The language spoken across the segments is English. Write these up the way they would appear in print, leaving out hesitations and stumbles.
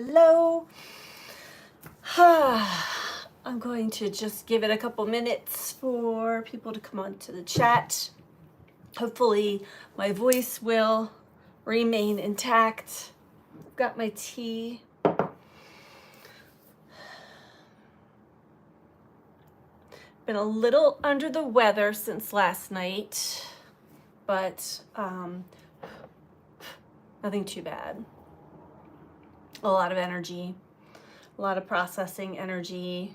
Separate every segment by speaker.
Speaker 1: Hello. I'm going to just give it a couple minutes for people to come onto the chat. Hopefully my voice will remain intact. I've got my tea. Been a little under the weather since last night, but nothing too bad. A lot of energy, a lot of processing energy,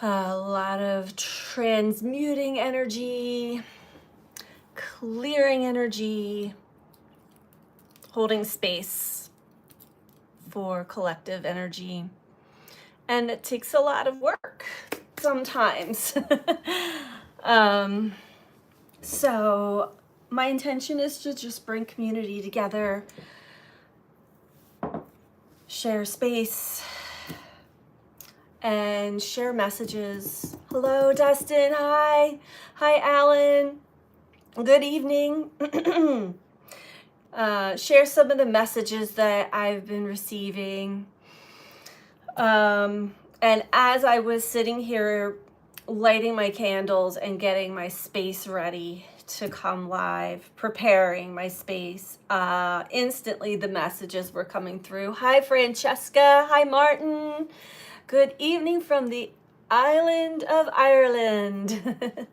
Speaker 1: a lot of transmuting energy, clearing energy, holding space for collective energy. And it takes a lot of work sometimes. So my intention is to just bring community together, share space, and share messages. Hello, Dustin. Hi. Hi, Alan. Good evening. Share some of the messages that I've been receiving. And as I was sitting here lighting my candles and getting my space ready to come live, preparing my space, instantly the messages were coming through. Hi, Francesca. Hi, Martin. Good evening from the island of Ireland.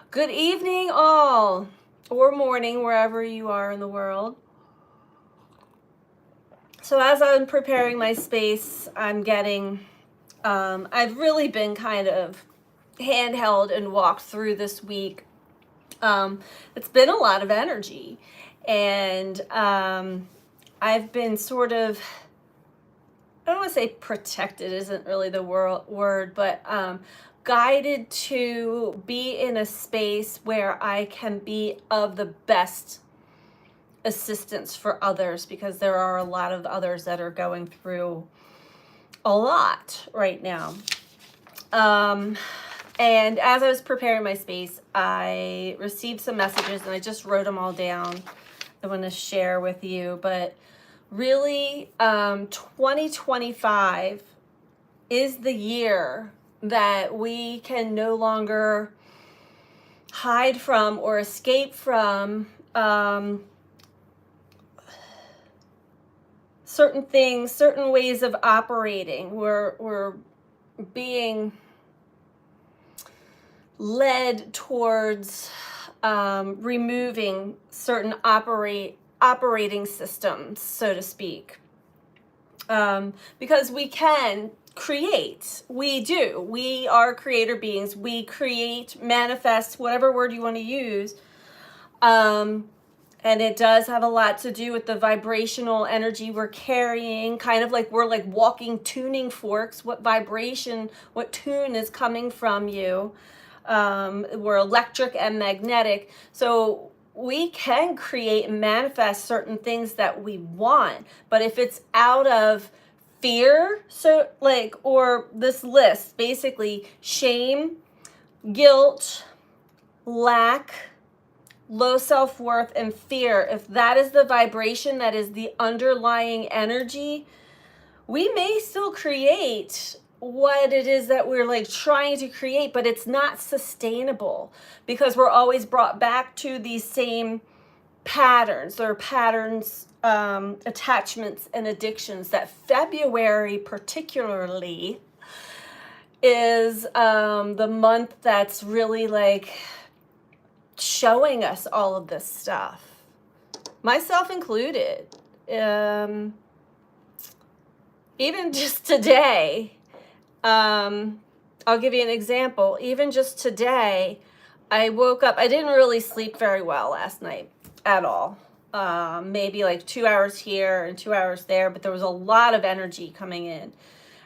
Speaker 1: Good evening, all, or morning, wherever you are in the world. So as I'm preparing my space, I'm getting, I've really been kind of handheld and walked through this week. It's been a lot of energy, and I've been sort of, I don't want to say protected isn't really the word, but guided to be in a space where I can be of the best assistance for others, because there are a lot of others that are going through a lot right now. And as I was preparing my space, I received some messages and I just wrote them all down. I want to share with you, but really 2025 is the year that we can no longer hide from or escape from certain things, certain ways of operating. We're being led towards removing certain operating systems, so to speak, because we can create. We are creator beings. We create, manifest, whatever word you want to use. And it does have a lot to do with the vibrational energy we're carrying, kind of like we're like walking tuning forks. What vibration, what tune is coming from you? We're electric and magnetic. So we can create and manifest certain things that we want. But if it's out of fear, so like, or this list, basically shame, guilt, lack, low self-worth, and fear, if that is the vibration, that is the underlying energy, we may still create what it is that we're like trying to create, but it's not sustainable because we're always brought back to these same patterns. There are patterns, attachments, and addictions. That February particularly is the month that's really like showing us all of this stuff, myself included. Even just today, I'll give you an example. Even just today, I woke up, I didn't really sleep very well last night at all. Maybe like 2 hours here and 2 hours there, but there was a lot of energy coming in.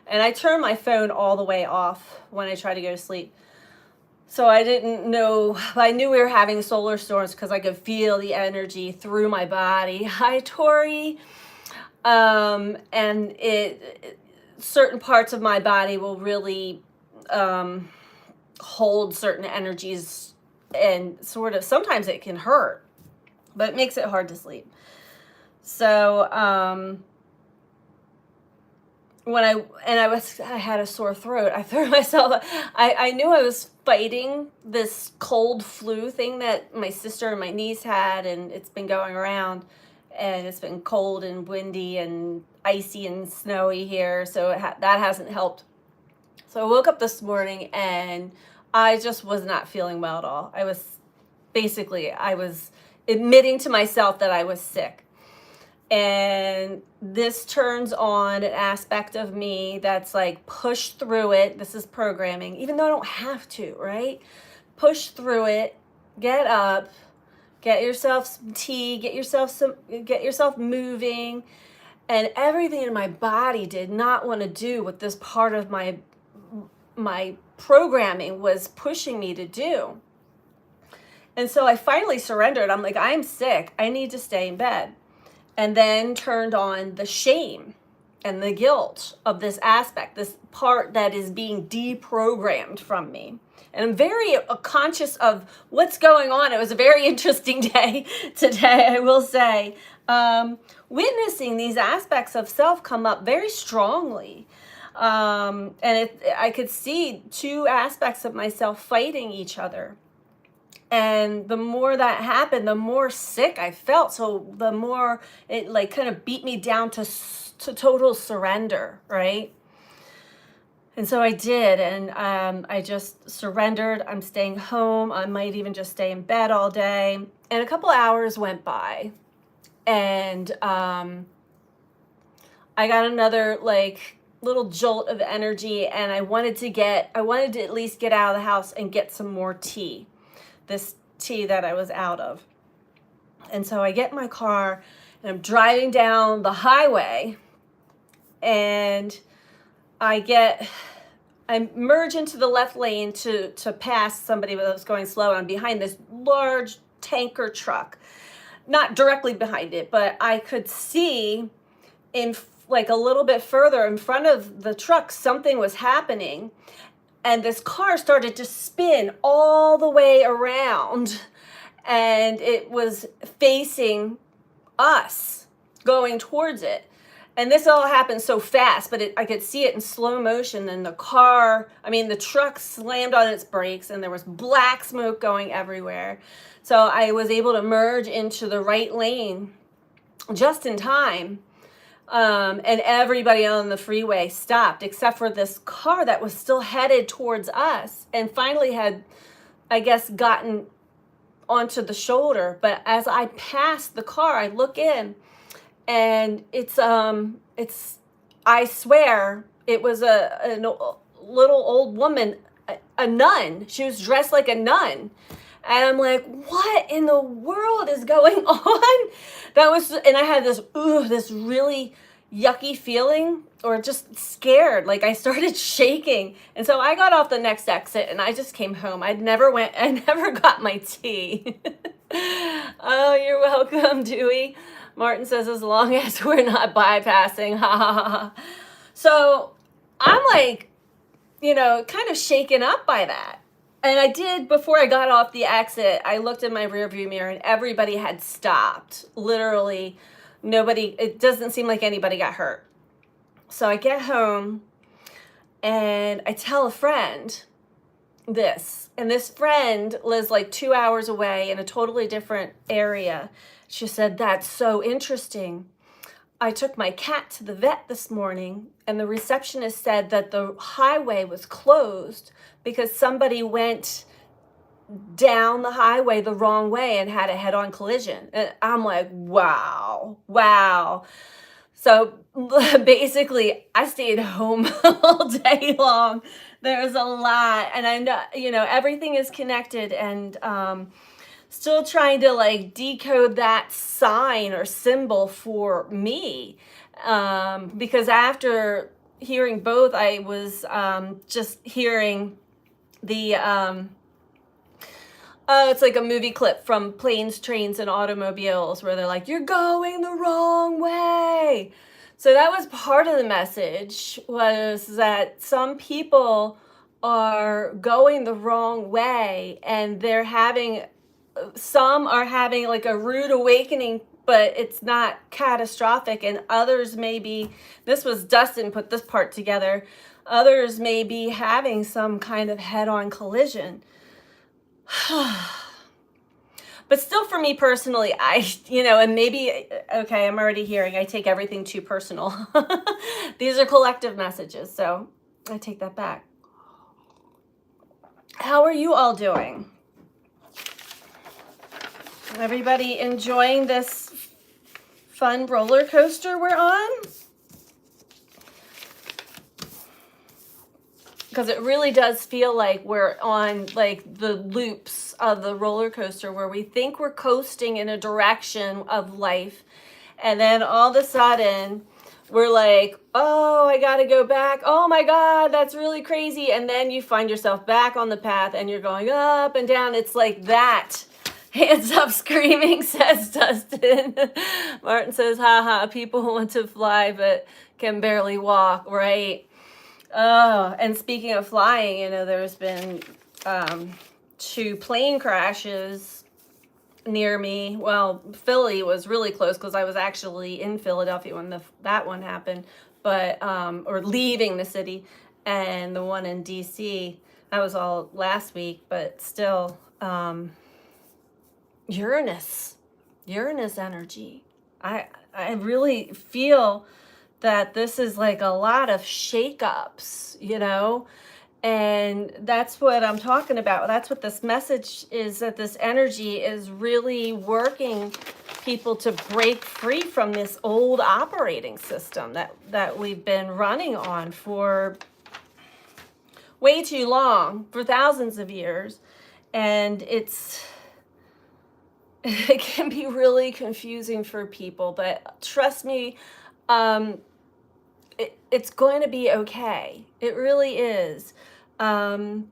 Speaker 1: And I turned my phone all the way off when I tried to go to sleep. So I didn't know, I knew we were having solar storms because I could feel the energy through my body. Hi, Tori. And certain parts of my body will really hold certain energies, and sort of, sometimes it can hurt, but it makes it hard to sleep. So when I had a sore throat. I threw myself. I knew I was fighting this cold flu thing that my sister and my niece had, and it's been going around, and it's been cold and windy and icy and snowy here, so that hasn't helped. So I woke up this morning and I just was not feeling well at all. I was admitting to myself that I was sick. And this turns on an aspect of me that's like, push through it. This is programming, even though I don't have to, right? Push through it, get up, get yourself some tea, get yourself moving. And everything in my body did not want to do what this part of my programming was pushing me to do. And so I finally surrendered. I'm like, I'm sick. I need to stay in bed. And then turned on the shame and the guilt of this aspect, this part that is being deprogrammed from me. And I'm very conscious of what's going on. It was a very interesting day today, I will say. Witnessing these aspects of self come up very strongly. I could see two aspects of myself fighting each other. And the more that happened, the more sick I felt. So the more it like kind of beat me down to total surrender, right? And so I did, and I just surrendered. I'm staying home. I might even just stay in bed all day. And a couple hours went by, and I got another like little jolt of energy, and I wanted to at least get out of the house and get some more tea. This tea that I was out of. And so I get in my car and I'm driving down the highway, and I merge into the left lane to pass somebody that was going slow. I'm behind this large tanker truck, not directly behind it, but I could see in like a little bit further in front of the truck, something was happening. And this car started to spin all the way around, and it was facing us, going towards it. And this all happened so fast, but I could see it in slow motion. And the truck slammed on its brakes, and there was black smoke going everywhere. So I was able to merge into the right lane just in time. And everybody on the freeway stopped except for this car that was still headed towards us and finally had, I guess, gotten onto the shoulder. But as I passed the car, I look in, and I swear it was a little old woman, a nun. She was dressed like a nun. And I'm like, what in the world is going on? And I had this really yucky feeling, or just scared. Like I started shaking. And so I got off the next exit and I just came home. I never got my tea. Oh, you're welcome, Dewey. Martin says, as long as we're not bypassing, ha ha ha. So I'm like, kind of shaken up by that. And I did, before I got off the exit, I looked in my rearview mirror and everybody had stopped. Literally, it doesn't seem like anybody got hurt. So I get home and I tell a friend this. And this friend lives like 2 hours away in a totally different area. She said, that's so interesting. I took my cat to the vet this morning, and the receptionist said that the highway was closed because somebody went down the highway the wrong way and had a head-on collision. And I'm like, wow. So basically, I stayed home all day long. There's a lot, and I know, everything is connected, and still trying to like decode that sign or symbol for me, because after hearing both, I was just hearing the it's like a movie clip from Planes, Trains, and Automobiles where they're like, you're going the wrong way. So that was part of the message, was that some people are going the wrong way, and some are having like a rude awakening, but it's not catastrophic. And others may be, this was Dustin put this part together, others may be having some kind of head-on collision. But still, for me personally, and maybe, okay, I'm already hearing I take everything too personal. These are collective messages, so I take that back. How are you all doing? Everybody enjoying this fun roller coaster we're on? Because it really does feel like we're on like the loops of the roller coaster where we think we're coasting in a direction of life, and then all of a sudden we're like, oh, I gotta go back. Oh my God, that's really crazy. And then you find yourself back on the path and you're going up and down. It's like that. Hands up screaming, says Dustin. Martin says, haha, people want to fly but can barely walk, right? Oh, and speaking of flying, there's been 2 plane crashes near me. Well, Philly was really close because I was actually in Philadelphia when that one happened, but or leaving the city, and the one in DC, that was all last week, but still, Uranus energy. I really feel that this is like a lot of shakeups, and that's what I'm talking about. That's what this message is, that this energy is really working people to break free from this old operating system that we've been running on for way too long, for thousands of years. And it can be really confusing for people, but trust me, it's going to be okay. It really is. And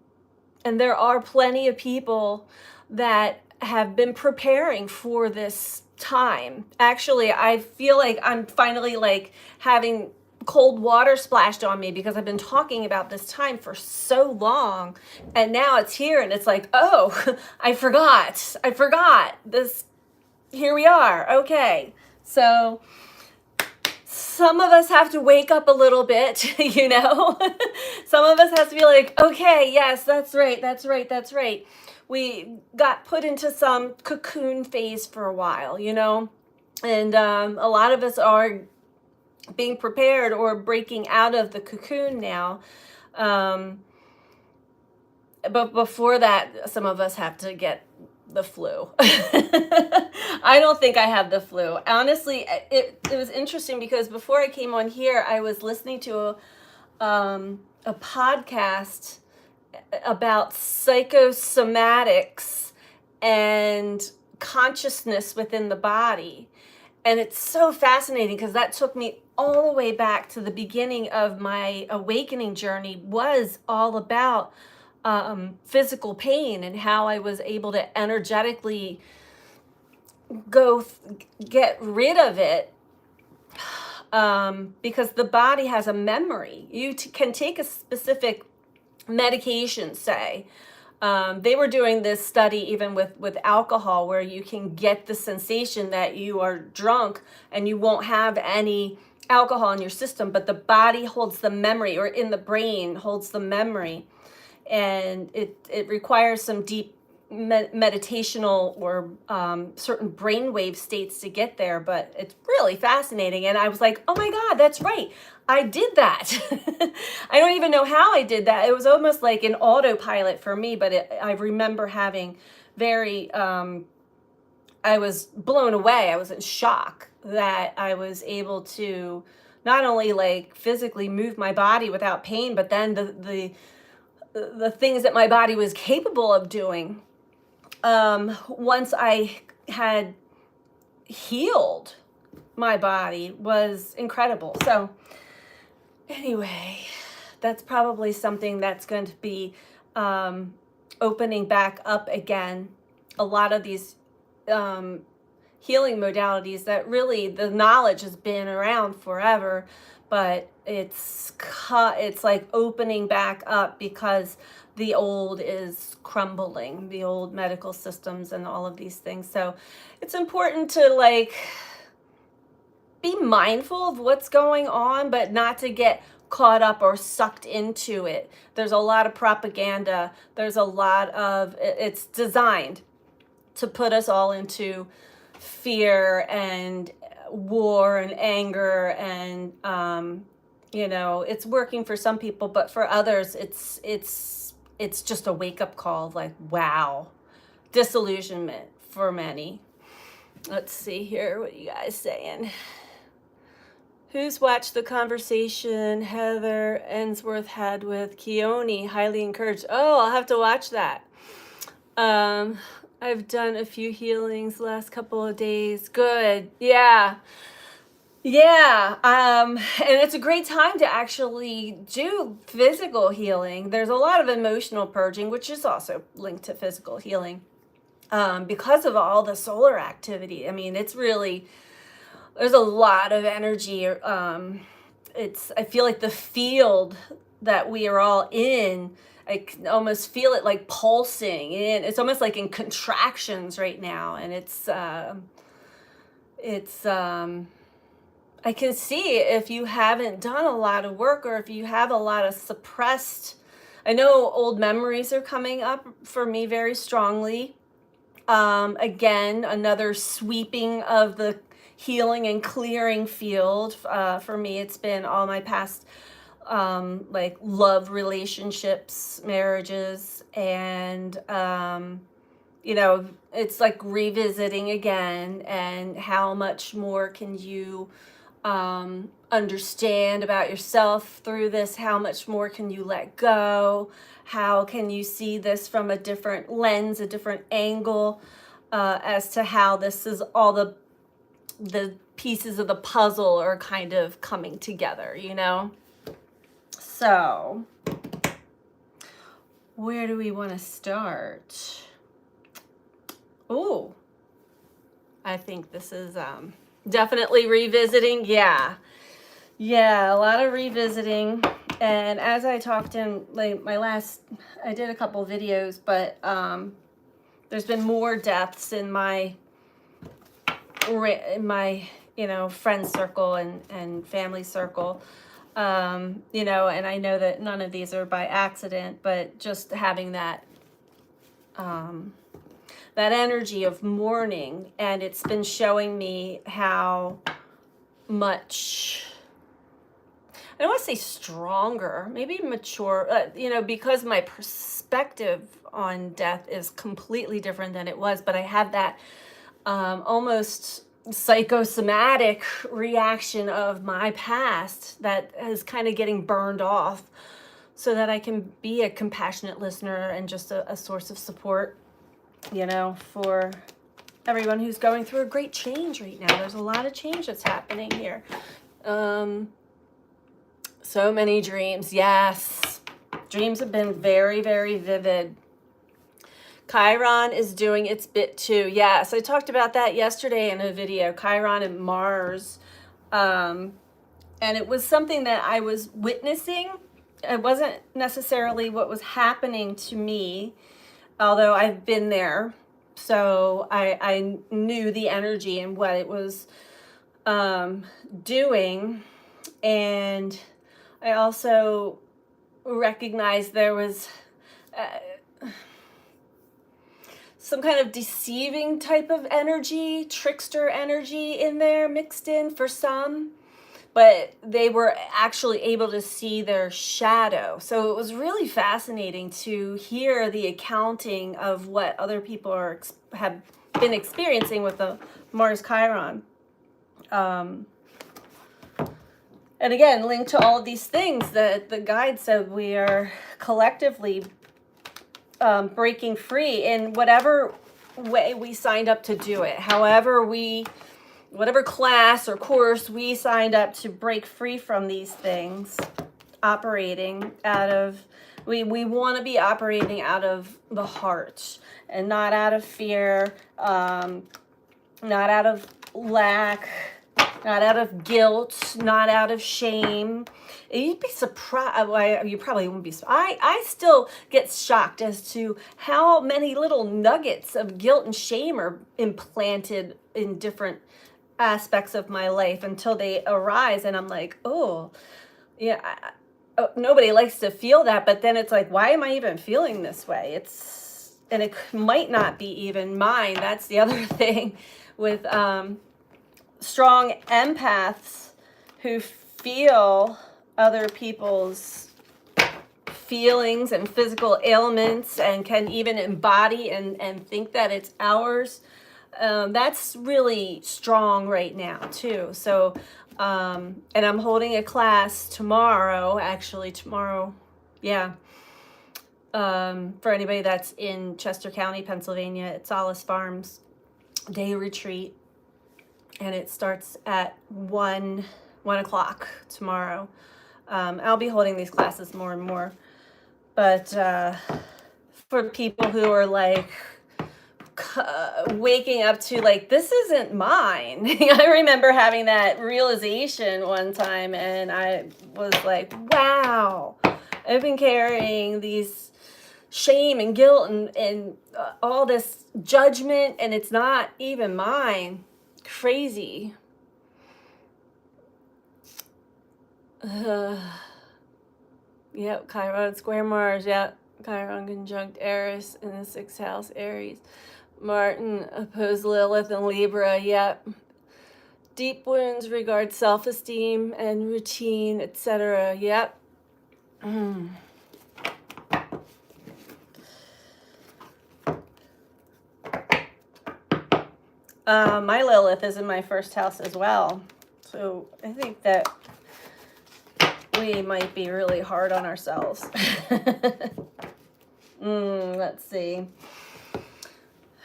Speaker 1: there are plenty of people that have been preparing for this time. Actually, I feel like I'm finally like having cold water splashed on me because I've been talking about this time for so long, and now it's here and it's like, oh, I forgot this. Here we are. Okay. So some of us have to wake up a little bit, some of us have to be like, okay, yes, that's right. We got put into some cocoon phase for a while, and a lot of us are being prepared or breaking out of the cocoon now. But before that, some of us have to get the flu. I don't think I have the flu. Honestly, it was interesting because before I came on here, I was listening to a podcast about psychosomatics and consciousness within the body. And it's so fascinating because that took me all the way back to the beginning of my awakening journey. Was all about physical pain and how I was able to energetically get rid of it, because the body has a memory. You can take a specific medication, say. They were doing this study even with alcohol, where you can get the sensation that you are drunk and you won't have any alcohol in your system, but the body holds the memory, or in the brain holds the memory. And it requires some deep meditational or certain brainwave states to get there, but it's really fascinating. And I was like, oh my God, that's right. I did that. I don't even know how I did that. It was almost like an autopilot for me, but I remember having very, I was blown away. I was in shock that I was able to not only like physically move my body without pain, but then the things that my body was capable of doing once I had healed my body was incredible. So anyway, that's probably something that's going to be opening back up again. A lot of these healing modalities that really the knowledge has been around forever, but it's like opening back up because the old is crumbling, the old medical systems and all of these things. So it's important to like be mindful of what's going on, but not to get caught up or sucked into it. There's a lot of propaganda. There's a lot of, it's designed to put us all into fear and war and anger, and it's working for some people, but for others it's just a wake-up call of like, wow, disillusionment for many. Let's see here, what you guys saying. Who's watched the conversation Heather Ensworth had with Keone? Highly encouraged. Oh, I'll have to watch that. I've done a few healings the last couple of days. Good. Yeah. And it's a great time to actually do physical healing. There's a lot of emotional purging, which is also linked to physical healing, because of all the solar activity. I mean, it's really, there's a lot of energy. I feel like the field that we are all in, I can almost feel it like pulsing, and it's almost like in contractions right now. And I can see if you haven't done a lot of work, or if you have a lot of suppressed, I know old memories are coming up for me very strongly. Again, another sweeping of the healing and clearing field. For me, it's been all my past like love relationships, marriages, and it's like revisiting again, and how much more can you understand about yourself through this? How much more can you let go? How can you see this from a different lens, a different angle, as to how this is all the pieces of the puzzle are kind of coming together, So, where do we want to start? Oh, I think this is definitely revisiting. Yeah, a lot of revisiting. And as I talked in I did a couple videos, but there's been more deaths in my friend circle and family circle. And I know that none of these are by accident, but just having that energy of mourning, and it's been showing me how much, I don't want to say stronger, maybe mature, because my perspective on death is completely different than it was, but I have that almost psychosomatic reaction of my past that is kind of getting burned off, so that I can be a compassionate listener and just a source of support, for everyone who's going through a great change right now. There's a lot of change that's happening here. So many dreams. Yes. Dreams have been very, very vivid. Chiron is doing its bit too. Yes, I talked about that yesterday in a video, Chiron and Mars. And it was something that I was witnessing. It wasn't necessarily what was happening to me, although I've been there. So I knew the energy and what it was doing. And I also recognized there was some kind of deceiving type of energy, trickster energy in there mixed in for some, but they were actually able to see their shadow. So it was really fascinating to hear the accounting of what other people have been experiencing with the Mars Chiron. And again, linked to all of these things that the guide said we are collectively breaking free in whatever way we signed up to do it. Whatever class or course we signed up to break free from these things, operating out of, we want to be operating out of the heart and not out of fear, not out of lack, not out of guilt, not out of shame. You'd be surprised. Well, you probably wouldn't be. I still get shocked as to how many little nuggets of guilt and shame are implanted in different aspects of my life until they arise, and I'm like, oh, yeah, nobody likes to feel that, but then it's like, why am I even feeling this way? And it might not be even mine. That's the other thing with strong empaths who feel other people's feelings and physical ailments and can even embody and think that it's ours. That's really strong right now too. So and I'm holding a class tomorrow, actually tomorrow, yeah, for anybody that's in Chester County, Pennsylvania, at Solace Farms day retreat, and it starts at 1 o'clock tomorrow. I'll be holding these classes more and more, but for people who are like waking up to like, this isn't mine. I remember having that realization one time, and I was like, wow, I've been carrying these shame and guilt and all this judgment, and it's not even mine. Crazy. Yep, Chiron square Mars. Yep, Chiron conjunct Eris in the 6th house, Aries. Martin opposed Lilith and Libra. Yep. Deep wounds regard self-esteem and routine, etc. Yep. My Lilith is in my 1st house as well. So I think that we might be really hard on ourselves. Let's see.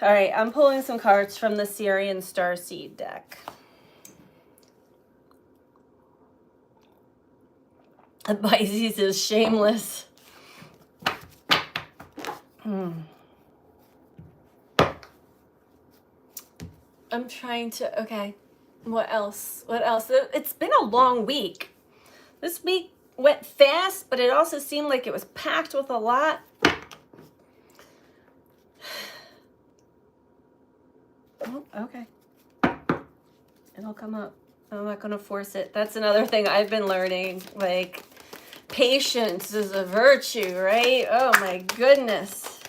Speaker 1: All right, I'm pulling some cards from the Syrian Starseed deck. Pisces is shameless. I'm trying to, okay, what else? It's been a long week. This week went fast, but it also seemed like it was packed with a lot. Oh, okay. It'll come up. I'm not going to force it. That's another thing I've been learning. Like, patience is a virtue, right? Oh my goodness.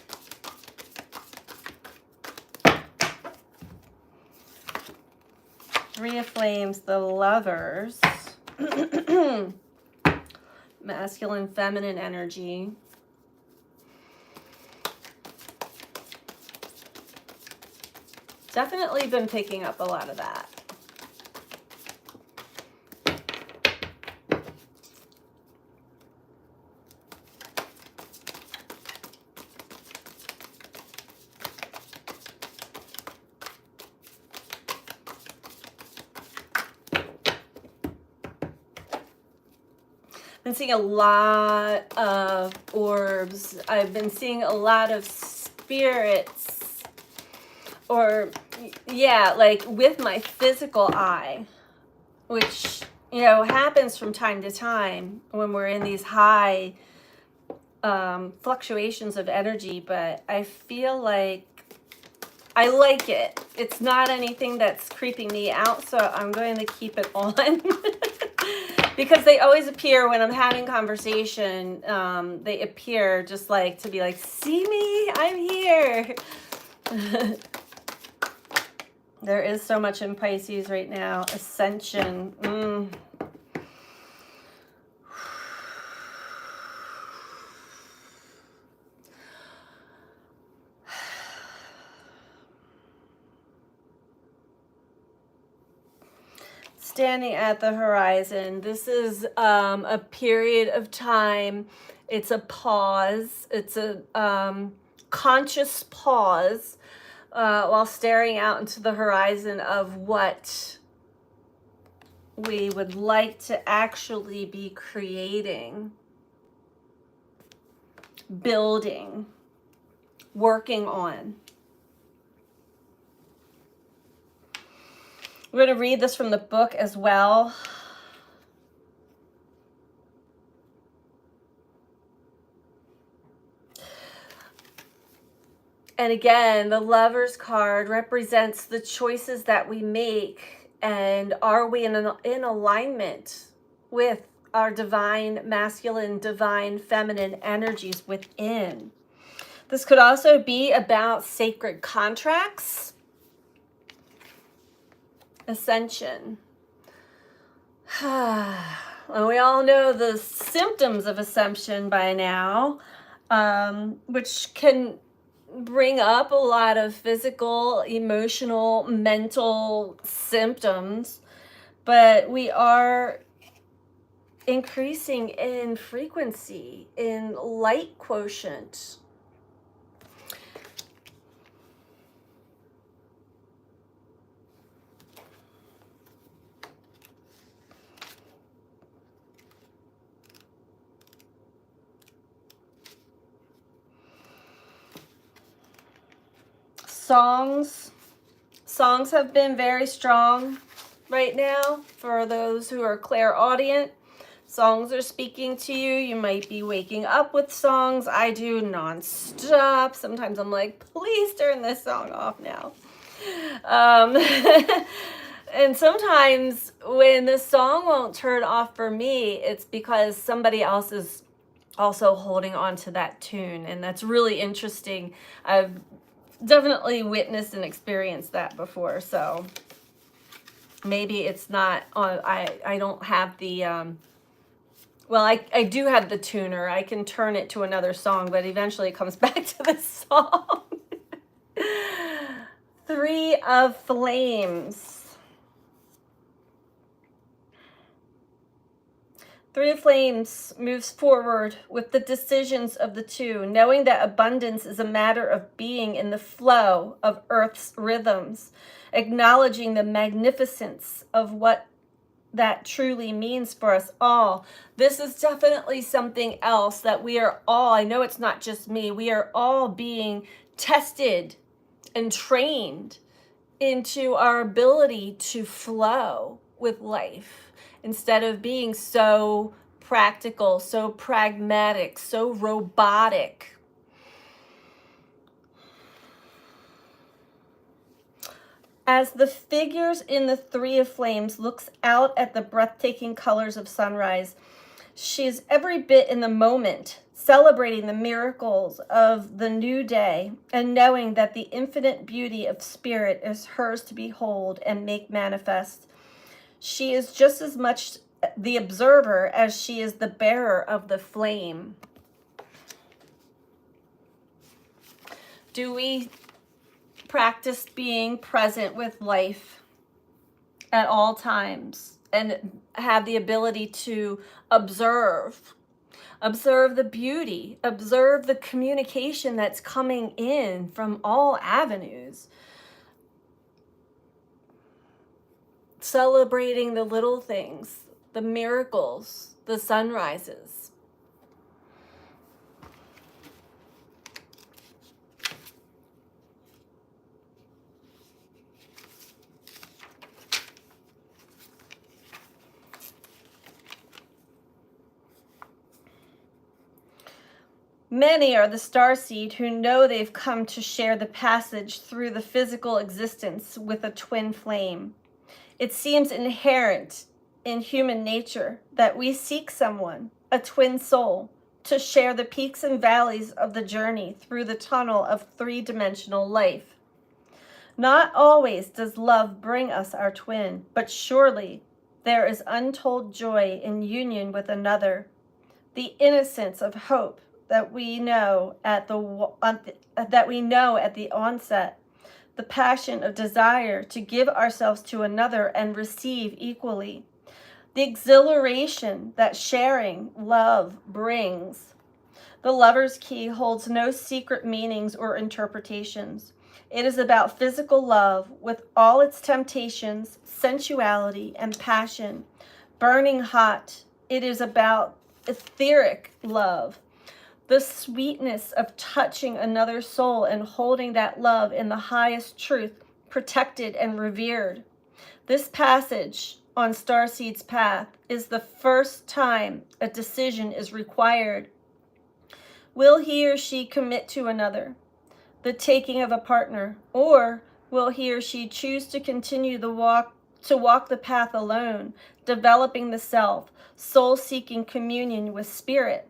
Speaker 1: Three of Flames, the Lovers. Masculine, feminine energy. Definitely been picking up a lot of that. Been seeing a lot of orbs. I've been seeing a lot of spirits, or yeah, like with my physical eye, which, you know, happens from time to time when we're in these high fluctuations of energy, but I feel like I like it. It's not anything that's creeping me out, so I'm going to keep it on. Because they always appear when I'm having conversation. They appear just like to be like, see me, I'm here. There is so much in Pisces right now. Ascension. Standing at the horizon. This is a period of time. It's a pause. It's a conscious pause while staring out into the horizon of what we would like to actually be creating, building, working on. We're going to read this from the book as well. And again, the Lover's card represents the choices that we make And are we in alignment with our divine masculine, divine feminine energies within? This could also be about sacred contracts, ascension. Well, we all know the symptoms of ascension by now, which can bring up a lot of physical, emotional, mental symptoms, but we are increasing in frequency, in light quotient. Songs have been very strong right now for those who are clairaudient. Songs are speaking to you. You might be waking up with songs. I do nonstop. Sometimes I'm like, please turn this song off now. And sometimes when the song won't turn off for me, it's because somebody else is also holding on to that tune. And that's really interesting. I've definitely witnessed and experienced that before. So maybe it's not on, I don't have the, well, I do have the tuner. I can turn it to another song, but eventually it comes back to this song. Three of Flames. Three of Flames moves forward with the decisions of the two, knowing that abundance is a matter of being in the flow of Earth's rhythms, acknowledging the magnificence of what that truly means for us all. This is definitely something else that we are all, I know it's not just me, we are all being tested and trained into our ability to flow with life instead of being so practical, so pragmatic, so robotic. As the figures in the Three of Flames looks out at the breathtaking colors of sunrise, she is every bit in the moment, celebrating the miracles of the new day and knowing that the infinite beauty of spirit is hers to behold and make manifest. She is just as much the observer as she is the bearer of the flame. Do we practice being present with life at all times and have the ability to observe the beauty, observe the communication that's coming in from all avenues, celebrating the little things, the miracles, the sunrises? Many are the starseed who know they've come to share the passage through the physical existence with a twin flame. It seems inherent in human nature that we seek someone, a twin soul, to share the peaks and valleys of the journey through the tunnel of three-dimensional life. Not always does love bring us our twin, but surely there is untold joy in union with another. The innocence of hope that we know at the onset, the passion of desire to give ourselves to another and receive equally, the exhilaration that sharing love brings. The lover's key holds no secret meanings or interpretations. It is about physical love with all its temptations, sensuality, and passion, burning hot. It is about etheric love, the sweetness of touching another soul and holding that love in the highest truth, protected and revered. This passage on Starseed's path is the first time a decision is required. Will he or she commit to another, the taking of a partner, or will he or she choose to continue the walk to walk the path alone, developing the self, soul-seeking communion with spirit.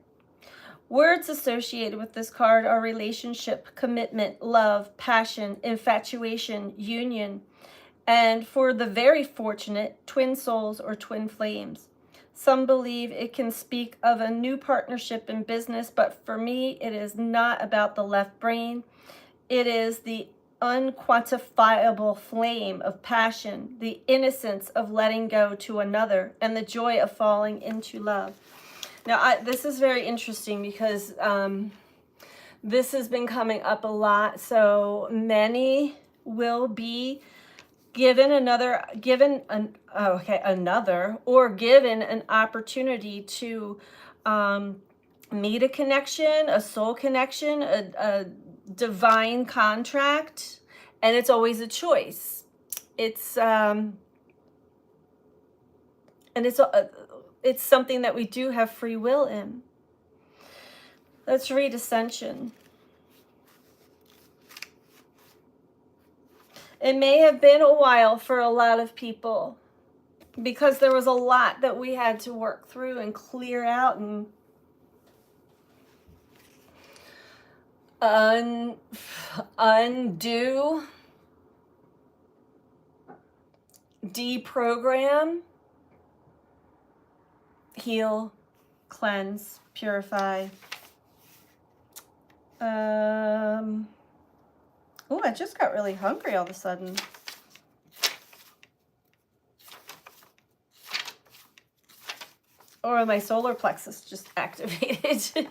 Speaker 1: Words associated with this card are relationship, commitment, love, passion, infatuation, union, and for the very fortunate, twin souls or twin flames. Some believe it can speak of a new partnership in business, but for me, it is not about the left brain. It is the unquantifiable flame of passion, the innocence of letting go to another, and the joy of falling into love. Now, this is very interesting because this has been coming up a lot. So many will be given an opportunity to meet a connection, a soul connection, a divine contract, and it's always a choice. It's something that we do have free will in. Let's read Ascension. It may have been a while for a lot of people because there was a lot that we had to work through and clear out and undo, deprogram, heal, cleanse, purify. Oh, I just got really hungry all of a sudden. Or my solar plexus just activated.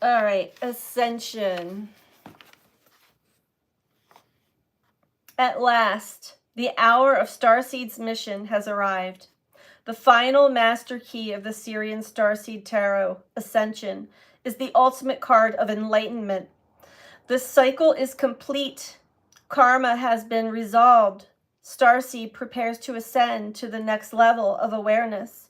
Speaker 1: All right, Ascension. At last, the hour of Starseed's mission has arrived. The final master key of the Syrian Starseed Tarot, Ascension, is the ultimate card of enlightenment. The cycle is complete. Karma has been resolved. Starseed prepares to ascend to the next level of awareness.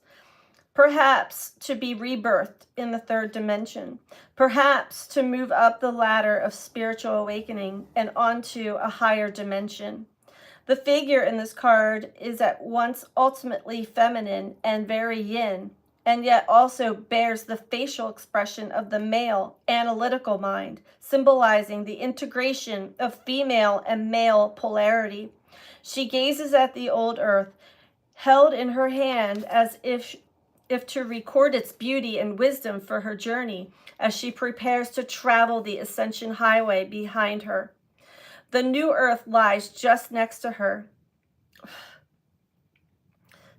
Speaker 1: Perhaps to be rebirthed in the third dimension. Perhaps to move up the ladder of spiritual awakening and onto a higher dimension. The figure in this card is at once ultimately feminine and very yin, and yet also bears the facial expression of the male analytical mind, symbolizing the integration of female and male polarity. She gazes at the old earth, held in her hand as if to record its beauty and wisdom for her journey as she prepares to travel the ascension highway behind her. The new earth lies just next to her.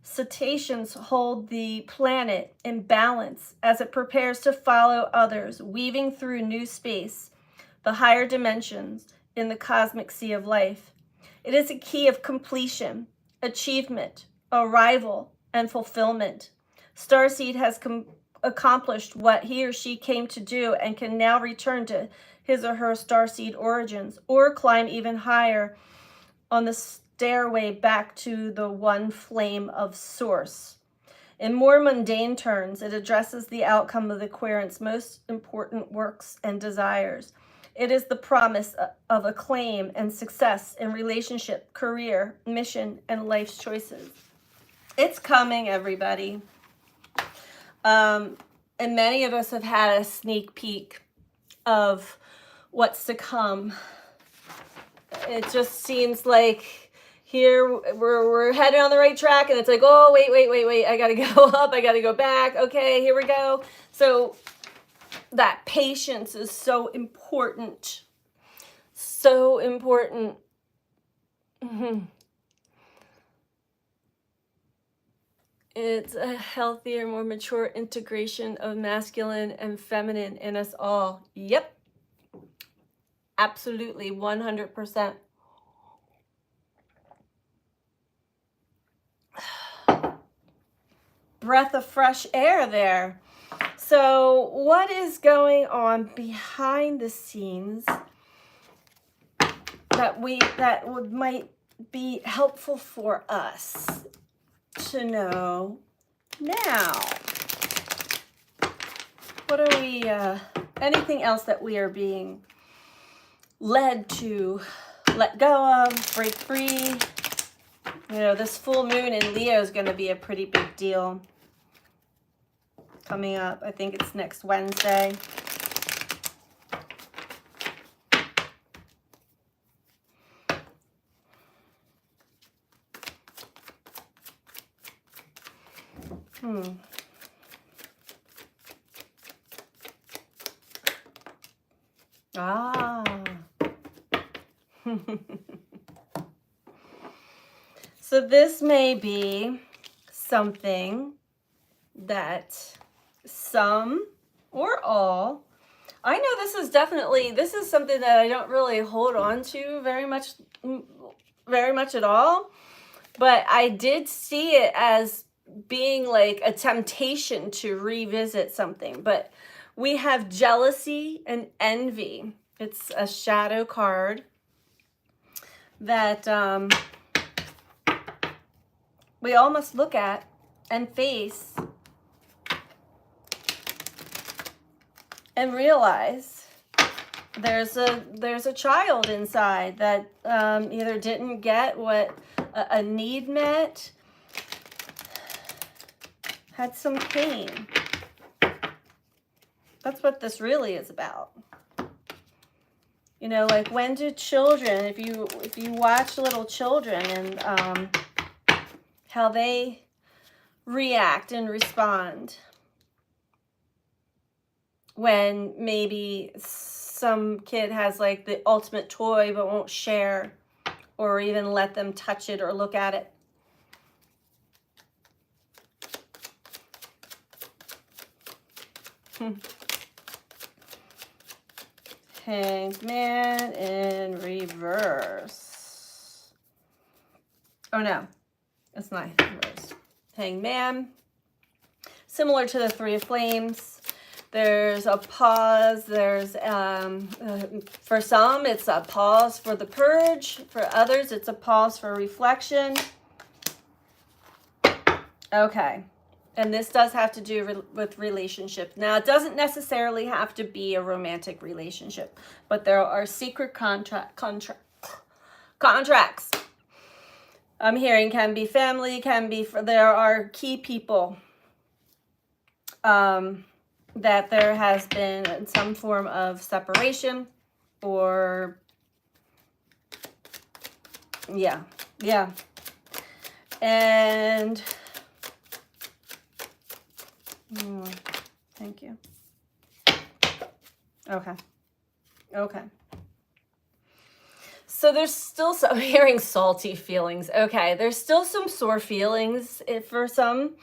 Speaker 1: Cetaceans hold the planet in balance as it prepares to follow others, weaving through new space, the higher dimensions in the cosmic sea of life. It is a key of completion, achievement, arrival, and fulfillment. Starseed has accomplished what he or she came to do and can now return to his or her starseed origins or climb even higher on the stairway back to the one flame of source. In more mundane terms, it addresses the outcome of the querent's most important works and desires. It is the promise of acclaim and success in relationship, career, mission, and life's choices. It's coming, everybody. And many of us have had a sneak peek of what's to come. It just seems like here we're headed on the right track, and it's like, oh, wait, I gotta go up, I gotta go back. Okay, here we go. So that patience is so important. So important. It's a healthier, more mature integration of masculine and feminine in us all. Yep. Absolutely, 100%. Breath of fresh air there. So what is going on behind the scenes that might be helpful for us to know now? What are we, anything else that we are being led to let go of, break free? You know, this full moon in Leo is going to be a pretty big deal coming up. I think it's next Wednesday. Ah. So this may be something that some or all, I know this is something that I don't really hold on to very much at all, but I did see it as being like a temptation to revisit something. But we have jealousy and envy. It's a shadow card that we all must look at and face and realize there's a child inside that either didn't get what a need met, had some pain. That's what this really is about. You know, like, when do children, if you watch little children and how they react and respond when maybe some kid has like the ultimate toy but won't share or even let them touch it or look at it. Hanged Man in reverse. Oh no, it's not reverse. Hanged Man. Similar to the Three of Flames. There's a pause. There's, for some, it's a pause for the purge. For others, it's a pause for reflection. Okay. And this does have to do with relationships. Now, it doesn't necessarily have to be a romantic relationship, but there are secret contracts. I'm hearing can be family, there are key people that there has been some form of separation or, yeah. And thank you. Okay. So there's still some, I'm hearing salty feelings. Okay, there's still some sore feelings for some.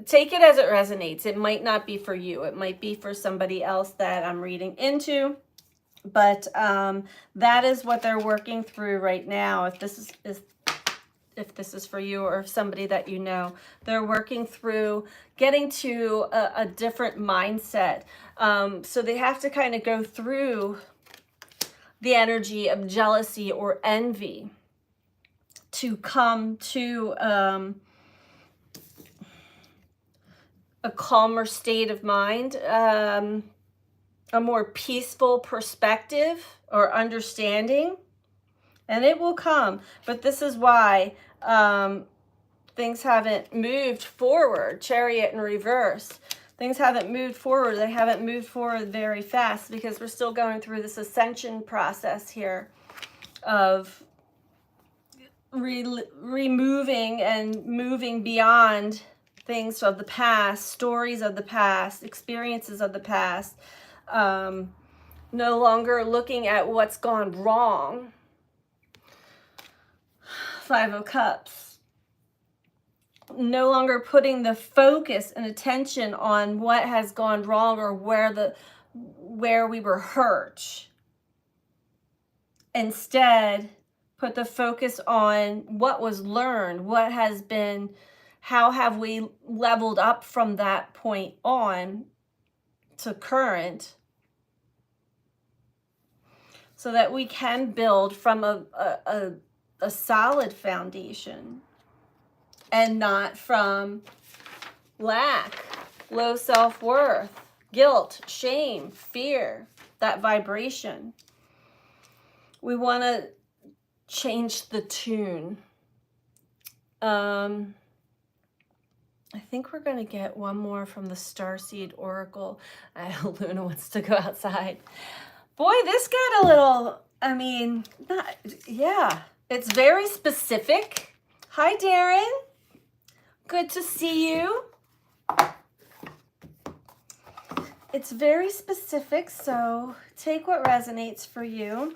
Speaker 1: Take it as it resonates. It might not be for you. It might be for somebody else that I'm reading into. But that is what they're working through right now. If this is for you or somebody that you know, they're working through getting to a different mindset. So they have to kind of go through the energy of jealousy or envy to come to a calmer state of mind, a more peaceful perspective or understanding. And it will come. But this is why things haven't moved forward. Chariot in reverse. Things haven't moved forward. They haven't moved forward very fast because we're still going through this ascension process here of removing and moving beyond things of the past, stories of the past, experiences of the past. No longer looking at what's gone wrong. Five of Cups. No longer putting the focus and attention on what has gone wrong or where we were hurt. Instead, put the focus on what was learned, what has been, how have we leveled up from that point on to current, so that we can build from a solid foundation and not from lack, low self-worth, guilt, shame, fear, that vibration. We want to change the tune. I think we're going to get one more from the Starseed Oracle. Luna wants to go outside. Boy, this got a little, yeah, it's very specific. Hi, Darren. Good to see you. It's very specific, so take what resonates for you.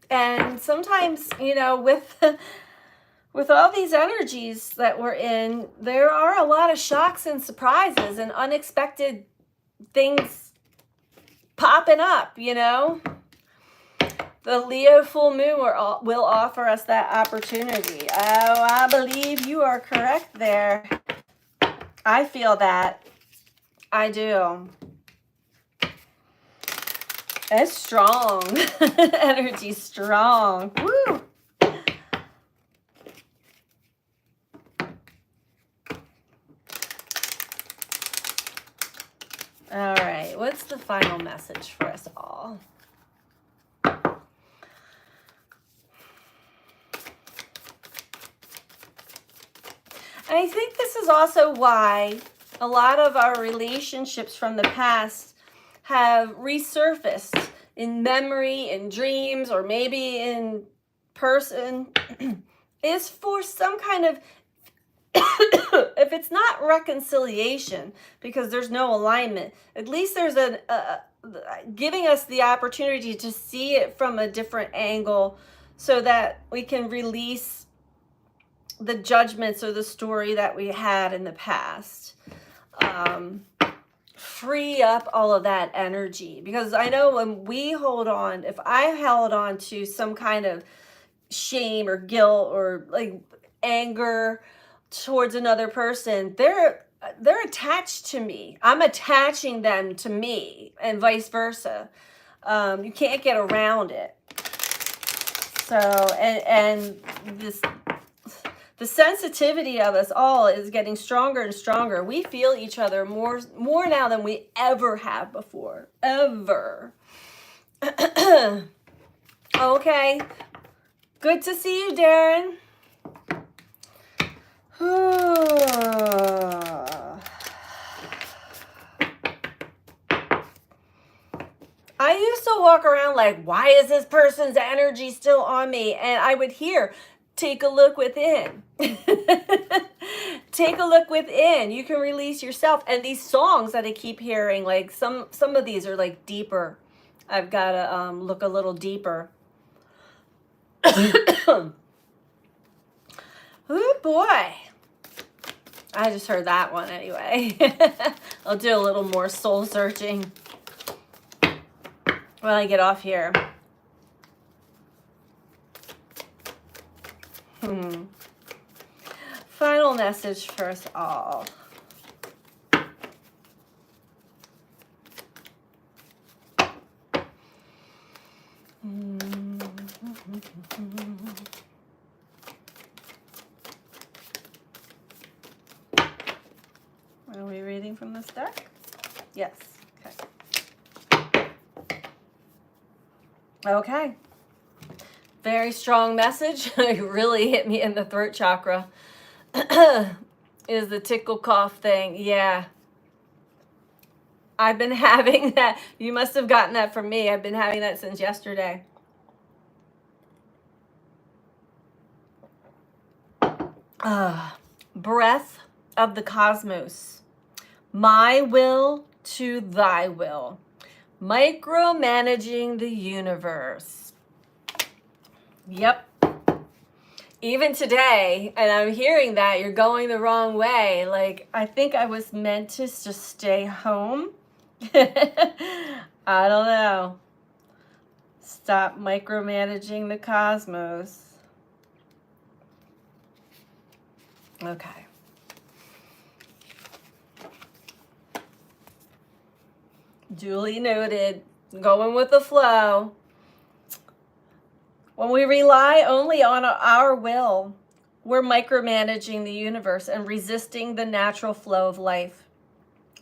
Speaker 1: And sometimes, with all these energies that we're in, there are a lot of shocks and surprises and unexpected things popping up, The Leo full moon will offer us that opportunity. Oh, I believe you are correct there. I feel that. I do. It's strong. Energy strong. Woo! All right, what's the final message for us all? I think this is also why a lot of our relationships from the past have resurfaced in memory, in dreams, or maybe in person, is for some kind of, if it's not reconciliation, because there's no alignment, at least there's giving us the opportunity to see it from a different angle so that we can release the judgments or the story that we had in the past. Free up all of that energy, because I know when we hold on, if I held on to some kind of shame or guilt or like anger towards another person, they're attached to me. I'm attaching them to me, and vice versa. You can't get around it. So, and the sensitivity of us all is getting stronger and stronger. We feel each other more now than we ever have before. Ever. Okay. Good to see you, Darren. I used to walk around like, why is this person's energy still on me? And I would hear, take a look within. Take a look within. You can release yourself. And these songs that I keep hearing, like some of these are like deeper. I've got to look a little deeper. Oh boy. I just heard that one anyway. I'll do a little more soul searching when I get off here. Final message for us all. Are we reading from this deck? Yes. Okay. Okay. Very strong message. It really hit me in the throat chakra. Is the tickle cough thing. Yeah. I've been having that. You must have gotten that from me. I've been having that since yesterday. Breath of the cosmos. My will to thy will. Micromanaging the universe. Yep. Even today, and I'm hearing that you're going the wrong way. Like, I think I was meant to just stay home. I don't know. Stop micromanaging the cosmos. Okay. Duly noted. Going with the flow. When we rely only on our will, we're micromanaging the universe and resisting the natural flow of life.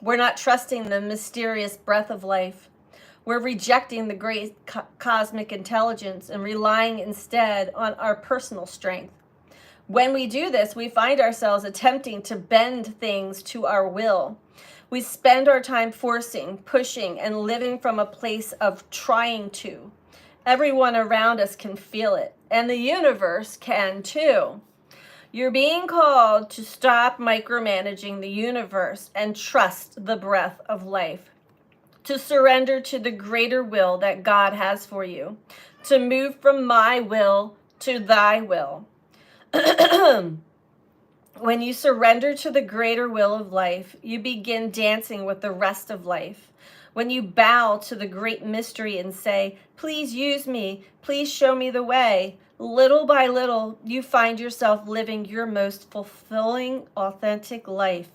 Speaker 1: We're not trusting the mysterious breath of life. We're rejecting the great cosmic intelligence and relying instead on our personal strength. When we do this, we find ourselves attempting to bend things to our will. We spend our time forcing, pushing, and living from a place of trying to. Everyone around us can feel it, and the universe can too. You're being called to stop micromanaging the universe and trust the breath of life, to surrender to the greater will that God has for you, to move from my will to thy will. When you surrender to the greater will of life, you begin dancing with the rest of life. When you bow to the great mystery and say, please use me, please show me the way, little by little, you find yourself living your most fulfilling, authentic life.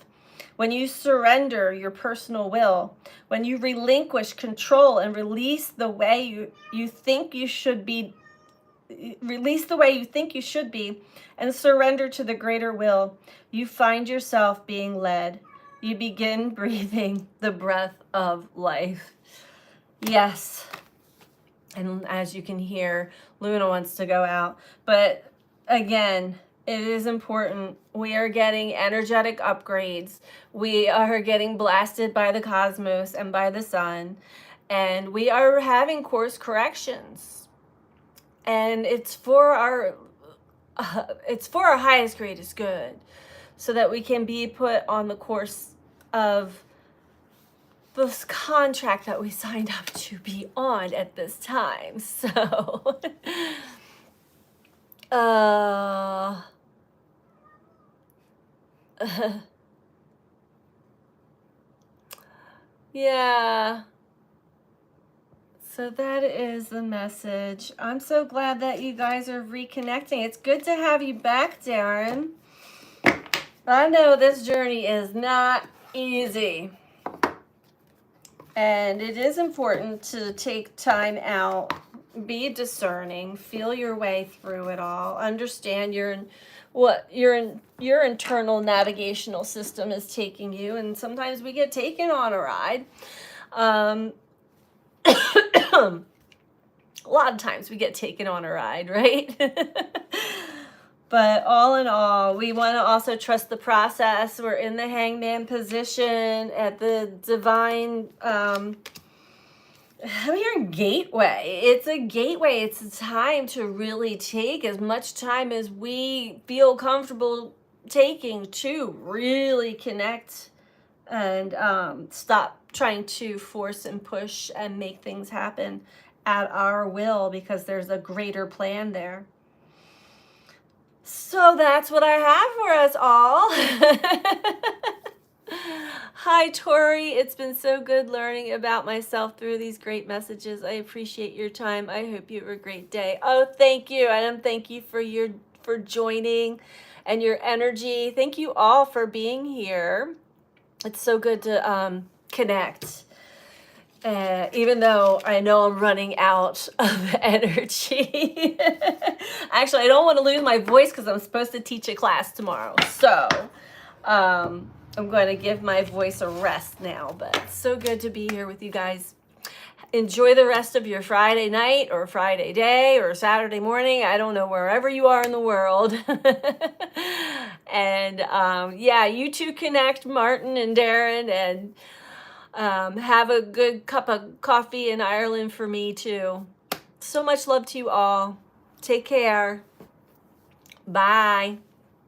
Speaker 1: When you surrender your personal will, when you relinquish control and release the way you think you should be, and surrender to the greater will, you find yourself being led. You begin breathing the breath of life. Yes. And as you can hear, Luna wants to go out. But again, it is important. We are getting energetic upgrades. We are getting blasted by the cosmos and by the sun. And we are having course corrections. And it's for our highest, greatest good, so that we can be put on the course of this contract that we signed up to be on at this time. So, yeah. So that is the message. I'm so glad that you guys are reconnecting. It's good to have you back, Darren. I know this journey is not easy. And it is important to take time out, be discerning, feel your way through it all, understand what your internal navigational system is taking you. And sometimes we get taken on a ride. A lot of times we get taken on a ride, right? But all in all, we want to also trust the process. We're in the hangman position at the divine, I'm hearing gateway. It's a gateway. It's a time to really take as much time as we feel comfortable taking to really connect and stop trying to force and push and make things happen at our will, because there's a greater plan there. So that's what I have for us all. Hi, Tori. It's been so good learning about myself through these great messages. I appreciate your time. I hope you have a great day. Oh, thank you. And thank you for joining and your energy. Thank you all for being here. It's so good to connect. Even though I know I'm running out of energy. Actually, I don't want to lose my voice because I'm supposed to teach a class tomorrow. So I'm going to give my voice a rest now. But it's so good to be here with you guys. Enjoy the rest of your Friday night or Friday day or Saturday morning. I don't know, wherever you are in the world. And yeah, you two connect, Martin and Darren, and have a good cup of coffee in Ireland for me too. So much love to you all. Take care. Bye.